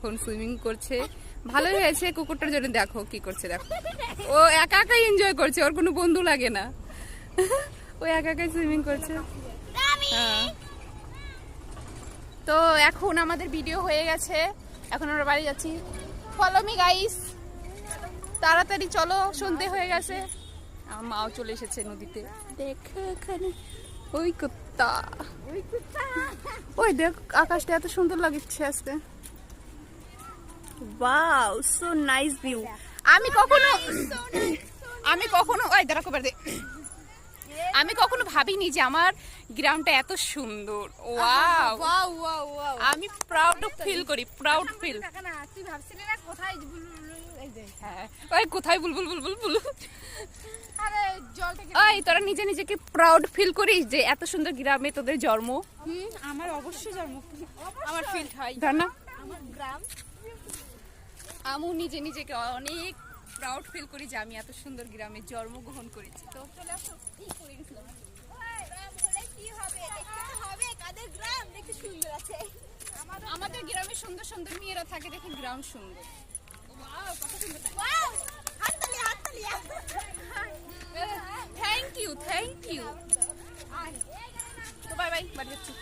এখন সুইমিং করছে, ভালোই হয়েছে। কুকুরটার জন্য দেখো কি করছে, দেখো ও একা একাই এনজয় করছে, ওর কোনো বন্ধু লাগে না। ও একা একাই সুইমিং করছে। হ্যাঁ, তো এখন আমাদের ভিডিও হয়ে গেছে, এখন আমরা বাড়ি যাচ্ছি। ফলো মি গাইস, তাড়াতাড়ি চলো, সন্ধে হয়ে গেছে। আমার মাও চলে এসেছে নদীতে। দেখো এখানে ওই কুত্তা, ওই দেখ আকাশটা এত সুন্দর লাগছে আজকে। Wow, so nice view. আমি কখনো ওই দাঁড়া কবার দে, আমি কখনো ভাবিনি যে আমার গ্রামটা এত সুন্দর। ওয়াও ওয়াও ওয়াও ওয়াও, আমি প্রাউড ফিল করি, প্রাউড ফিল। না তুই ভাবছিলি না কোথায় এই যে হ্যাঁ, ওই কোথায় বুলবুল বুলবুল বুলবুল। আরে জল থেকে ওই তোরা নিজে নিজেকে প্রাউড ফিল করিস যে এত সুন্দর গ্রামে তোদের জন্ম? আমার অবশ্যই জন্ম, আমার ফিল হয় ধর না, আমার গ্রাম। আমি নিজে নিজেকে অনেক প্রাউড ফিল করি যে আমি এত সুন্দর গ্রামে জন্মগ্রহণ করেছি। তো চলে আসো, কি করে গেছিলাম গ্রাম হলে কি হবে, দেখতে তো হবে কাদের গ্রাম দেখতে সুন্দর আছে। আমাদের গ্রামে সুন্দর সুন্দর মেয়েরা থাকে, দেখে গ্রাম সুন্দর। ওয়াও, কত সুন্দর। ওয়াও, হাততালি হাততালি। Thank you, thank you. তো বাই বাই, বাড়ি যাচ্ছি।